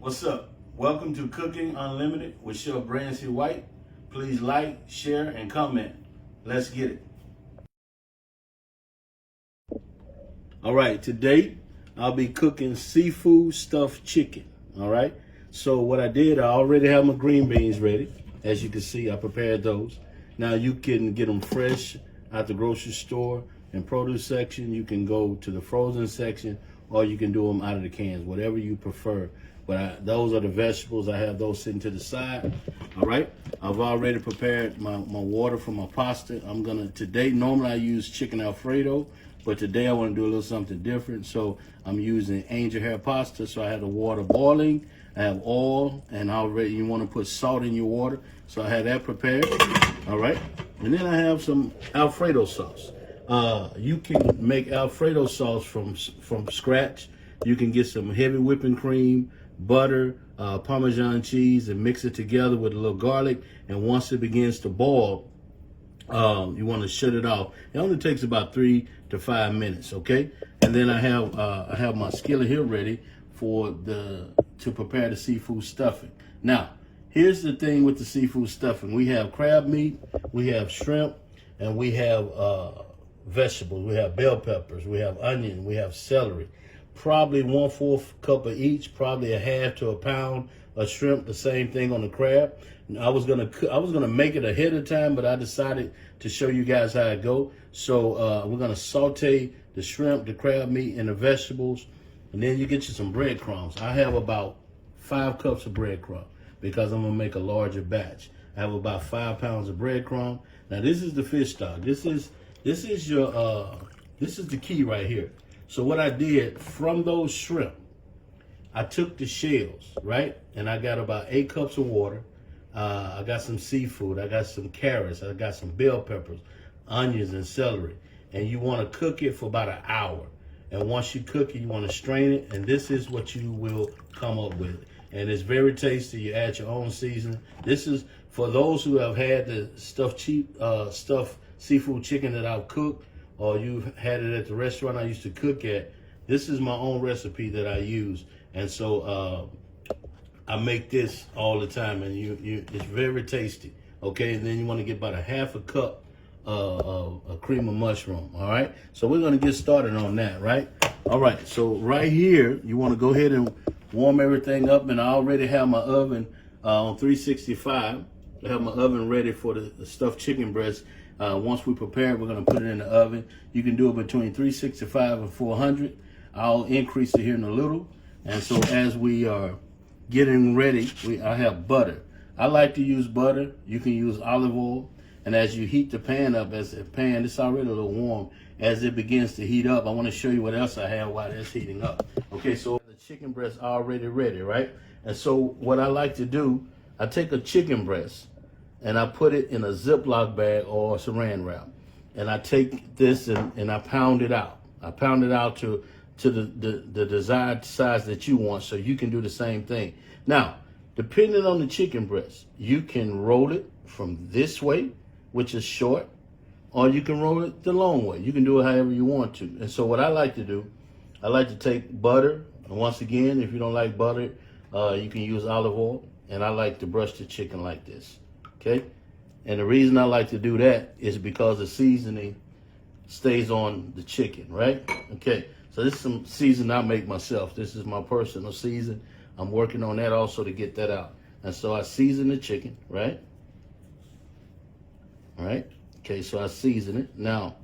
What's up? Welcome to Cooking Unlimited with Chef Brancy White. Please like, share, and comment. Let's get it. All right, today I'll be cooking seafood stuffed chicken. All right, so what I did, I already have my green beans ready. As you can see, I prepared those. Now you can get them fresh at the grocery store and produce section. You can go to the frozen section, or you can do them out of the cans, whatever you prefer. But those are the vegetables. I have those sitting to the side. All right, I've already prepared my water for my pasta. Today, normally I use chicken Alfredo, but today I want to do a little something different. So I'm using angel hair pasta. So I have the water boiling. I have oil, and you want to put salt in your water. So I have that prepared. All right, and then I have some Alfredo sauce. You can make Alfredo sauce from scratch. You can get some heavy whipping cream, butter, Parmesan cheese, and mix it together with a little garlic. And once it begins to boil, you want to shut it off. It only takes about 3 to 5 minutes, okay? And then I have my skillet here ready to prepare the seafood stuffing. Now, here's the thing with the seafood stuffing. We have crab meat, we have shrimp, and we have vegetables. We have bell peppers, we have onion, we have celery. Probably 1/4 cup of each, probably a half to a pound of shrimp. The same thing on the crab. I was gonna make it ahead of time, but I decided to show you guys how it go. So we're gonna saute the shrimp, the crab meat, and the vegetables, and then you get you some breadcrumbs. I have about 5 cups of breadcrumb because I'm gonna make a larger batch. I have about 5 pounds of breadcrumb. Now this is the fish stock. This is the key right here. So what I did from those shrimp, I took the shells, right? And I got about 8 cups of water. I got some seafood. I got some carrots. I got some bell peppers, onions, and celery. And you want to cook it for about an hour. And once you cook it, you want to strain it. And this is what you will come up with. And it's very tasty. You add your own seasoning. This is for those who have had the stuffed seafood chicken that I've cooked, or you've had it at the restaurant I used to cook at. This is my own recipe that I use. And so I make this all the time, and it's very tasty. Okay, and then you want to get about a half a cup of cream of mushroom. All right, so we're going to get started on that, right? All right, so right here, you want to go ahead and warm everything up, and I already have my oven on 365. I have my oven ready for the stuffed chicken breast. Once we prepare it, we're going to put it in the oven. You can do it between 365 and 400. I'll increase it here in a little. And so as we are getting ready, I have butter. I like to use butter. You can use olive oil. And as you heat the pan up, it's already a little warm. As it begins to heat up, I want to show you what else I have while it's heating up. Okay, so the chicken breast already ready, right? And so what I like to do, I take a chicken breast and I put it in a Ziploc bag or saran wrap. And I take this and I pound it out. I pound it out to the desired size that you want, so you can do the same thing. Now, depending on the chicken breast, you can roll it from this way, which is short, or you can roll it the long way. You can do it however you want to. And so what I like to do, I like to take butter. And once again, if you don't like butter, you can use olive oil. And I like to brush the chicken like this. Okay, and the reason I like to do that is because the seasoning stays on the chicken, right? Okay, so this is some seasoning I make myself. This is my personal season. I'm working on that also to get that out. And so I season the chicken, right? All right, okay, so I season it. Now,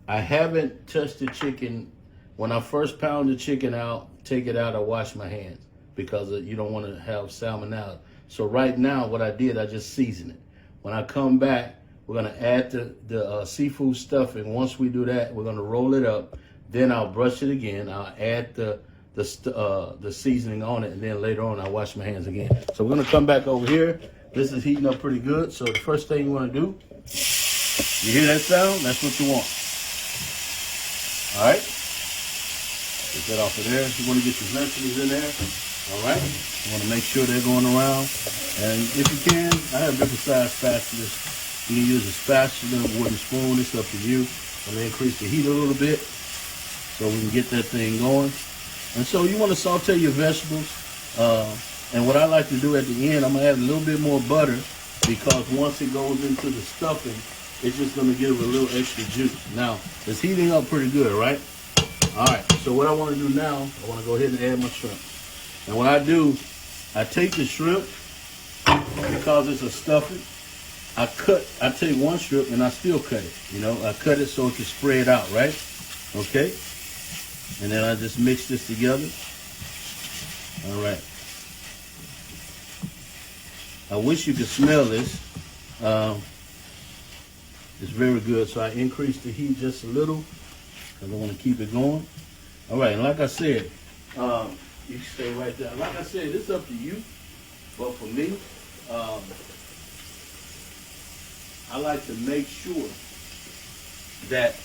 I haven't touched the chicken. When I first pound the chicken out, take it out, I wash my hands because you don't want to have salmonella. So right now, what I did, I just season it. When I come back, we're gonna add the seafood stuffing. Once we do that, we're gonna roll it up. Then I'll brush it again. I'll add the seasoning on it, and then later on, I'll wash my hands again. So we're gonna come back over here. This is heating up pretty good. So the first thing you wanna do, you hear that sound? That's what you want. All right. Get that off of there. You wanna get your vegetables in there. All right, you want to make sure they're going around. And if you can, I have different size spatulas. You can use a spatula, a wooden spoon, it's up to you. I'm going to increase the heat a little bit so we can get that thing going. And so you want to saute your vegetables. And what I like to do at the end, I'm gonna add a little bit more butter because once it goes into the stuffing, it's just gonna give it a little extra juice. Now, it's heating up pretty good, right? All right, so what I wanna do now, I wanna go ahead and add my shrimp. And what I do, I take the shrimp, because it's a stuffing, I take one shrimp and I still cut it. You know, I cut it so it can spread out, right? Okay? And then I just mix this together. All right. I wish you could smell this. It's very good. So I increase the heat just a little because I want to keep it going. All right, and like I said, you stay right there. Like I said, it's up to you. But for me, I like to make sure that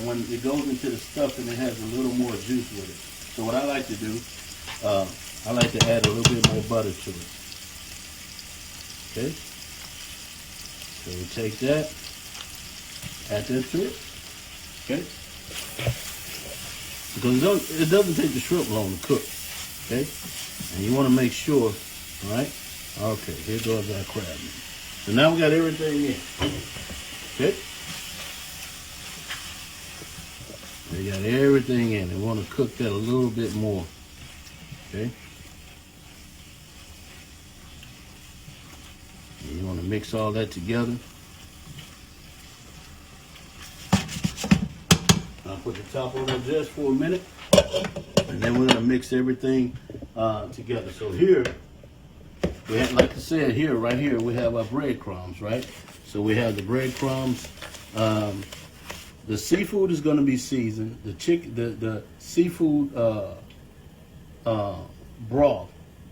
when it goes into the stuffing, it has a little more juice with it. So what I like to do, I like to add a little bit more butter to it. Okay? So we take that, add that to it. Okay? Because it doesn't take the shrimp long to cook. Okay? And you want to make sure, all right? Okay, here goes our crab meat. So now we got everything in. Okay? We got everything in. We want to cook that a little bit more. Okay? And you want to mix all that together. I'll put the top on it just for a minute. And then we're going to mix everything together. So here, we have, like I said, right here, we have our breadcrumbs, right? So we have the breadcrumbs. The seafood is going to be seasoned. The seafood broth,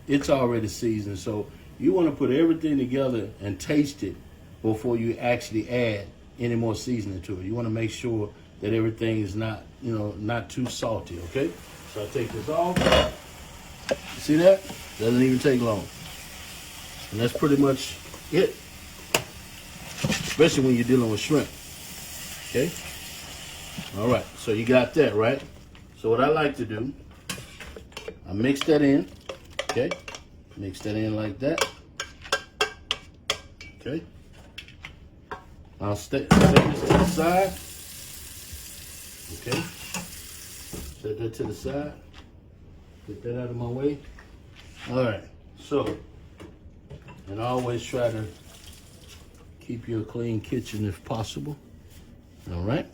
it's already seasoned. So you want to put everything together and taste it before you actually add any more seasoning to it. You want to make sure that everything is not, not too salty. Okay. So I take this off. You see that? Doesn't even take long. And that's pretty much it. Especially when you're dealing with shrimp. Okay? All right, so you got that, right? So what I like to do, I mix that in, okay? Mix that in like that. Okay? I'll set this to the side. Okay? Set that to the side. Get that out of my way. All right, so, and always try to keep you a clean kitchen if possible. All right?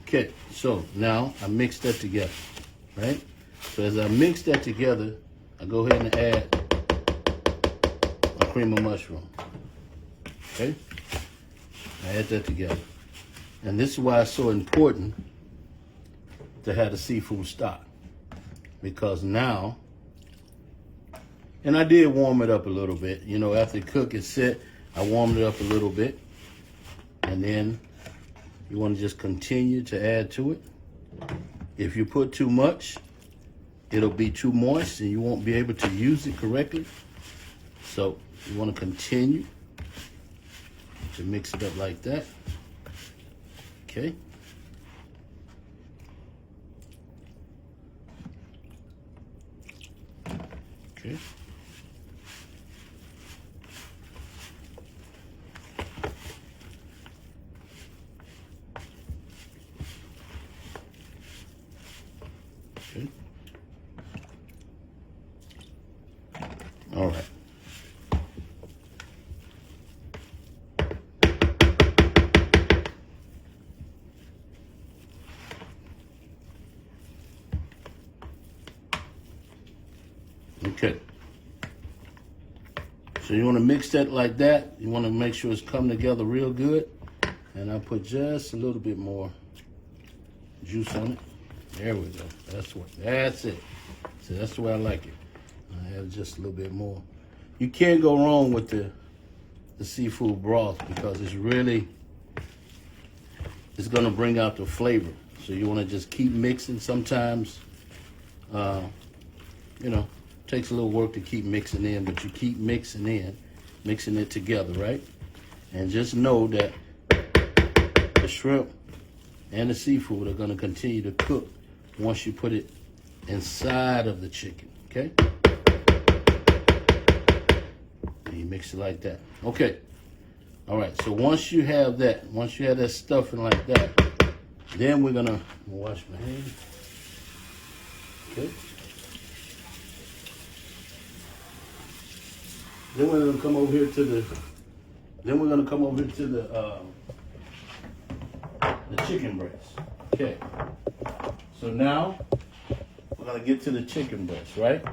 Okay, so now I mix that together, right? So as I mix that together, I go ahead and add my cream of mushroom. Okay? I add that together. And this is why it's so important to have the seafood stock. Because now, and I did warm it up a little bit. After the cook is set, I warmed it up a little bit. And then you want to just continue to add to it. If you put too much, it'll be too moist and you won't be able to use it correctly. So you want to continue to mix it up like that. Okay. Okay. Okay. All right. Okay. So you want to mix that like that. You want to make sure it's come together real good. And I put just a little bit more juice on it. There we go. That's it. So that's the way I like it. I add just a little bit more. You can't go wrong with the seafood broth because it's going to bring out the flavor. So you want to just keep mixing. Sometimes, takes a little work to keep mixing in, but you keep mixing it together, right? And just know that the shrimp and the seafood are going to continue to cook once you put it inside of the chicken, okay? And you mix it like that. Okay. All right, so once you have that stuffing like that, then we're gonna wash my hands. Okay. Then we're gonna come over here to the chicken breast. Okay. So now we're gonna get to the chicken breast, right?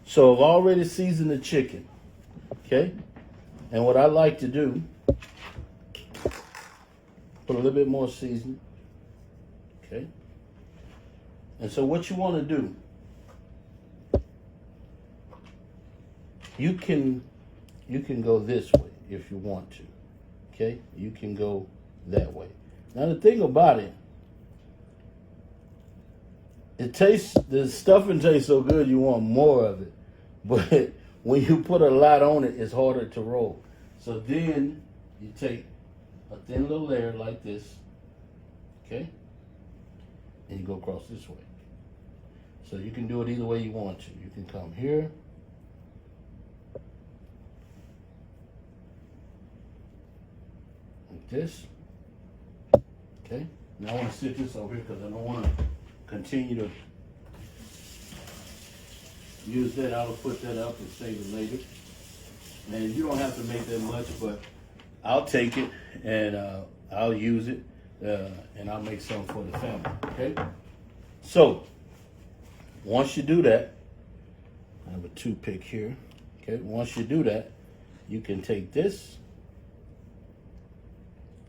So I've already seasoned the chicken. Okay. And what I like to do, put a little bit more seasoning. Okay. And so what you want to do, you can go this way if you want to. Okay? You can go that way. Now the thing about it, the stuffing tastes so good you want more of it. But when you put a lot on it, it's harder to roll. So then you take a thin little layer like this, okay? And you go across this way. So you can do it either way you want to. You can come here. Like this. Okay? Now I want to sit this over here because I don't want to continue to use that. I'll put that up and save it later. And you don't have to make that much, but I'll take it and I'll use it and I'll make some for the family, okay? So, once you do that, I have a toothpick here, okay? Once you do that, you can take this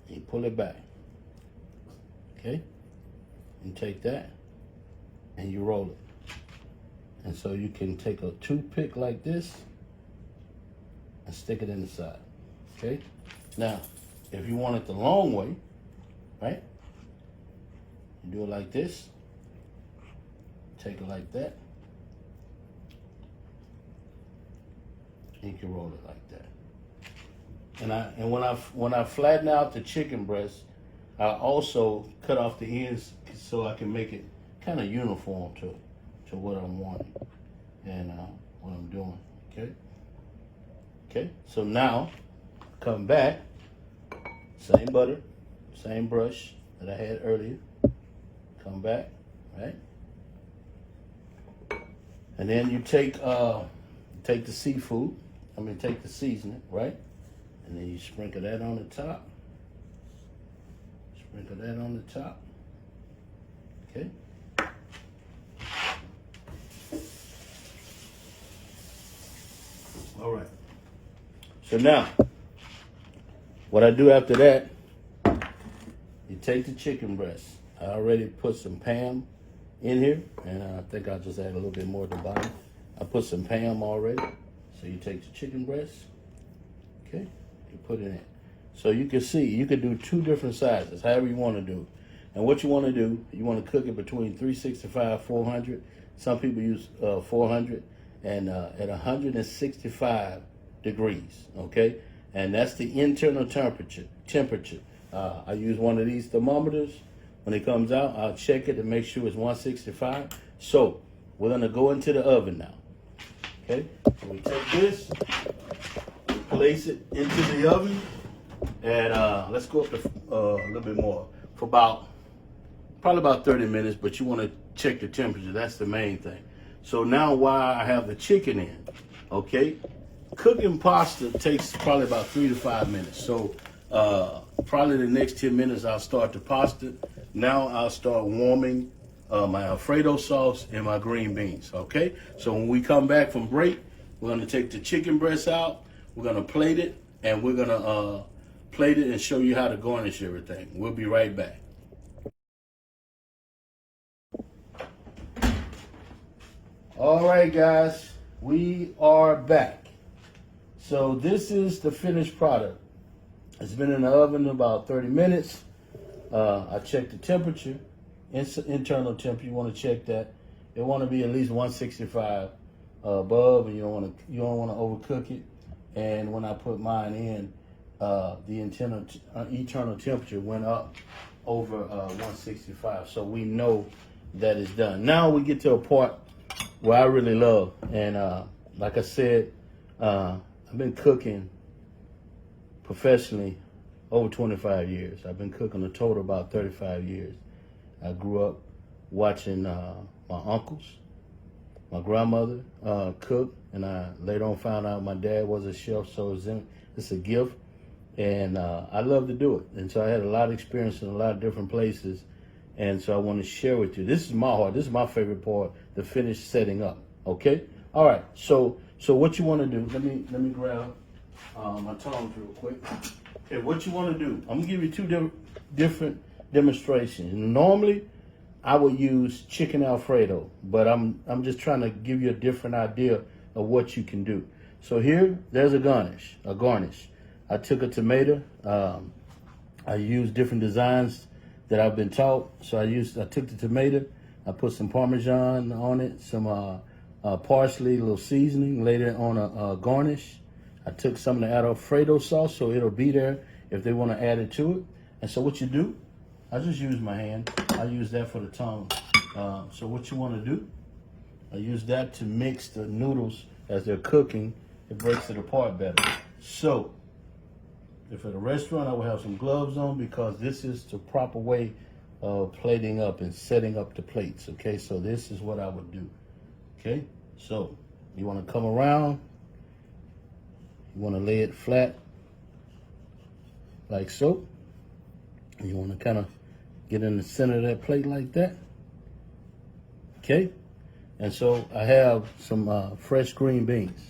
and you pull it back, okay? And take that and you roll it. And so you can take a toothpick like this and stick it in the side, okay? Now, if you want it the long way, right? You do it like this. Take it like that. And you can roll it like that. And when I flatten out the chicken breast, I also cut off the ends so I can make it kind of uniform to what I'm wanting and what I'm doing. Okay. Okay. So now, come back. Same butter, same brush that I had earlier. Come back, right? And then you take the seafood. Take the seasoning, right? And then you sprinkle that on the top. Sprinkle that on the top. Okay. All right. So now, what I do after that, you take the chicken breast. I already put some Pam in here, and I think I'll just add a little bit more at the bottom. I put some Pam already. So you take the chicken breast, okay, you put it in. So you can see, you could do two different sizes, however you want to do it. And what you want to do, you want to cook it between 365, 400. Some people use 400, and at 165 degrees, okay? And that's the internal temperature. I use one of these thermometers. When it comes out, I'll check it to make sure it's 165. So we're going to go into the oven now. Okay, so we take this, place it into the oven, and let's go up to a little bit more for probably about 30 minutes, but you want to check the temperature. That's the main thing. So now while I have the chicken in, okay, cooking pasta takes probably about 3 to 5 minutes. So probably the next 10 minutes I'll start the pasta. Now I'll start warming my Alfredo sauce and my green beans, okay? So when we come back from break, we're gonna take the chicken breast out, we're gonna plate it, and we're gonna plate it and show you how to garnish everything. We'll be right back. All right, guys, we are back. So this is the finished product. It's been in the oven about 30 minutes. I checked the temperature. Internal temp, you want to check that. It want to be at least 165 above, and you don't want to overcook it. And when I put mine in, the internal temperature went up over 165. So we know that is done. Now we get to a part where I really love, and like I said, I've been cooking professionally over 25 years. I've been cooking a total about 35 years. I grew up watching my uncles, my grandmother cook, and I later on found out my dad was a chef, so it's a gift, and I love to do it. And so I had a lot of experience in a lot of different places, and so I want to share with you. This is my heart. This is my favorite part, the finished setting up. Okay. All right. So what you want to do? Let me grab my tongs real quick. Okay. What you want to do? I'm gonna give you two different demonstrations. Normally, I would use chicken Alfredo, but I'm just trying to give you a different idea of what you can do. So here, there's a garnish. I took a tomato. I used different designs that I've been taught. So I took the tomato, I put some Parmesan on it, some parsley, a little seasoning, laid it on a garnish. I took some of the Alfredo sauce, so it'll be there if they want to add it to it. And so what you do, I just use my hand. I use that for the tongue. So what you want to do, I use that to mix the noodles as they're cooking. It breaks it apart better. So if at a restaurant, I will have some gloves on because this is the proper way of plating up and setting up the plates, okay? So this is what I would do, okay? So you want to come around. You want to lay it flat like so. You want to kind of get in the center of that plate like that, okay? And so I have some fresh green beans,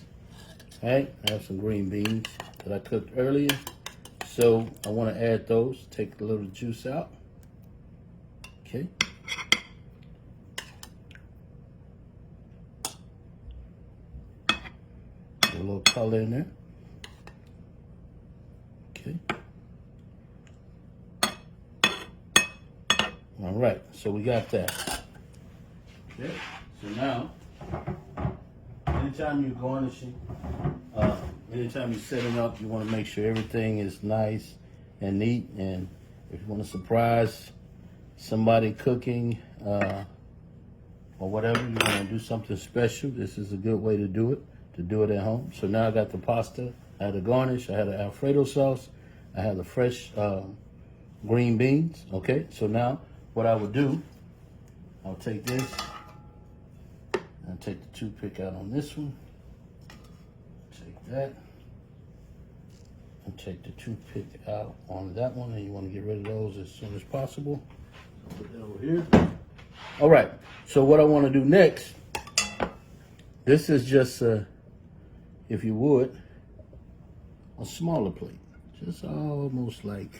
all right? I have some green beans that I cooked earlier. So I want to add those, take a little juice out, okay? Put a little color in there, okay? All right, so we got that. Okay, so now, anytime you're garnishing, anytime you're setting up, you want to make sure everything is nice and neat. And if you want to surprise somebody cooking or whatever, you want to do something special, this is a good way to do it at home. So now I got the pasta, I had the garnish, I had the Alfredo sauce, I had the fresh green beans, okay? So now what I would do, I'll take this, and take the toothpick out on this one, take that, and take the toothpick out on that one, and you want to get rid of those as soon as possible. So put that over here. All right, so what I want to do next, this is just, if you would, a smaller plate, just almost like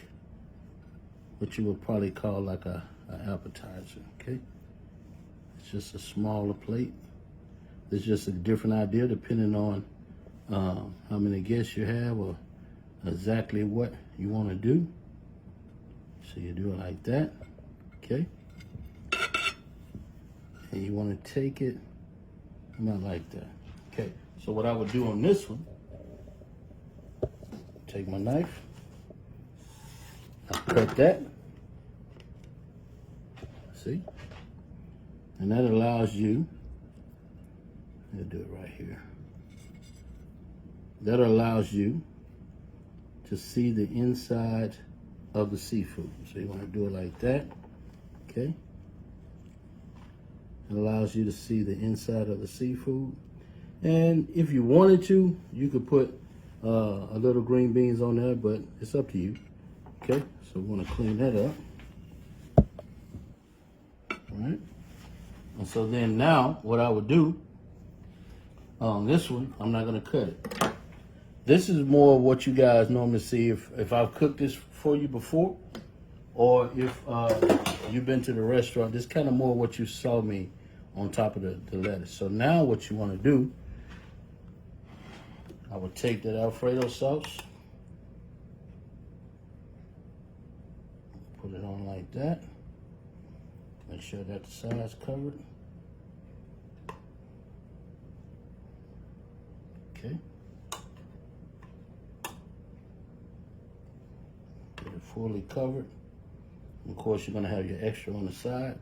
what you would probably call like an appetizer, okay? It's just a smaller plate. It's just a different idea depending on how many guests you have or exactly what you want to do. So you do it like that, okay? And you want to take it, not like that, okay? So what I would do on this one, take my knife, I cut that, see? And that allows you, I'll do it right here. That allows you to see the inside of the seafood. So you want to do it like that, okay? It allows you to see the inside of the seafood. And if you wanted to, you could put a little green beans on there, but it's up to you, okay? So we want to clean that up, all right? And so then now, what I would do on this one, I'm not going to cut it. This is more what you guys normally see if I've cooked this for you before, or if you've been to the restaurant. This kind of more what you saw me on top of the lettuce. So now what you want to do, I would take that Alfredo sauce, put it on like that, make sure that the side's covered. Okay. Get it fully covered. Of course, you're going to have your extra on the side.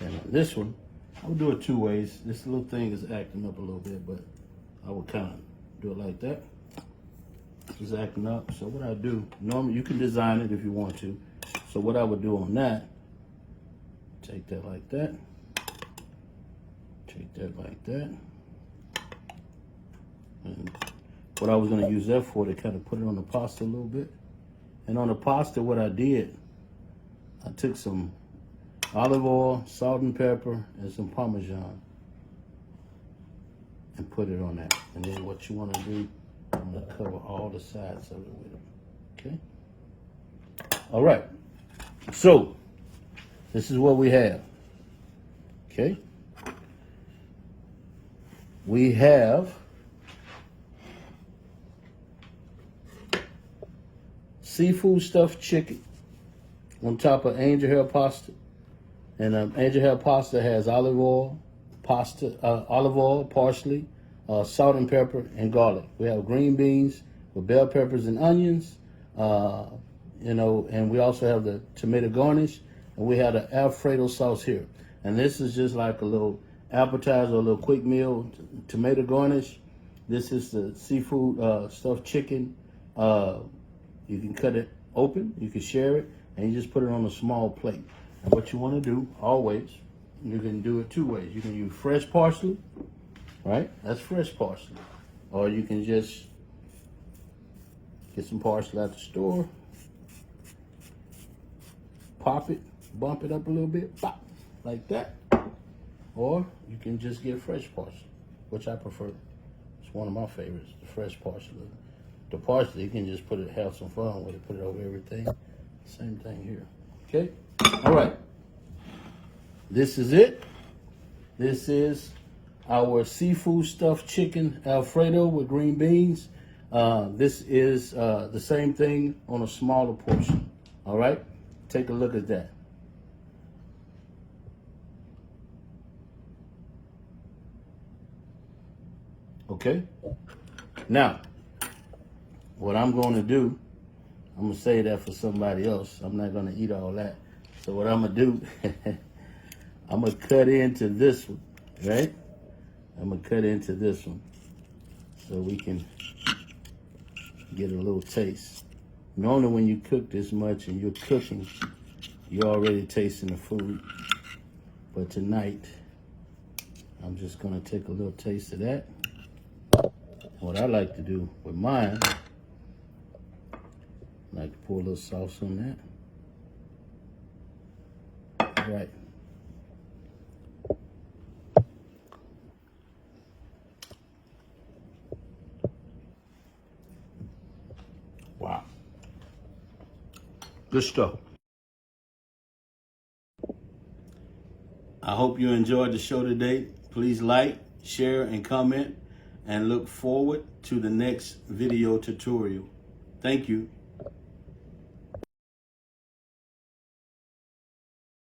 And on this one, I would do it two ways. This little thing is acting up a little bit, but I would kind of do it like that. It's acting up. So what I do, normally you can design it if you want to. So what I would do on that, take that like that. Take that like that. And what I was going to use that for, to kind of put it on the pasta a little bit. And on the pasta, what I did, I took some olive oil, salt and pepper, and some Parmesan, and put it on that. And then what you want to do, I'm going to cover all the sides of it with it. Okay? All right. So, this is what we have. Okay? We have seafood stuffed chicken on top of angel hair pasta. And angel hair pasta has olive oil, parsley, salt and pepper, and garlic. We have green beans with bell peppers and onions, and we also have the tomato garnish, and we have the Alfredo sauce here. And this is just like a little appetizer, a little quick meal, tomato garnish. This is the seafood stuffed chicken. You can cut it open, you can share it, and you just put it on a small plate. And what you want to do, always, you can do it two ways. You can use fresh parsley, right? That's fresh parsley. Or you can just get some parsley at the store, pop it, bump it up a little bit, pop, like that. Or you can just get fresh parsley, which I prefer. It's one of my favorites, the fresh parsley. The parsley, you can just put it, have some fun with it, put it over everything. Same thing here. Okay? All right. This is it. This is our seafood stuffed chicken Alfredo with green beans. This is the same thing on a smaller portion. All right? Take a look at that. Okay? Now, what I'm going to do, I'm going to save that for somebody else. I'm not going to eat all that. So what I'm going to do, I'm going to cut into this one, right? I'm going to cut into this one so we can get a little taste. Normally when you cook this much and you're cooking, you're already tasting the food. But tonight, I'm just going to take a little taste of that. What I like to do with mine, I like to pour a little sauce on that. All right. Wow. Good stuff. I hope you enjoyed the show today. Please like, share, and comment, and look forward to the next video tutorial. Thank you.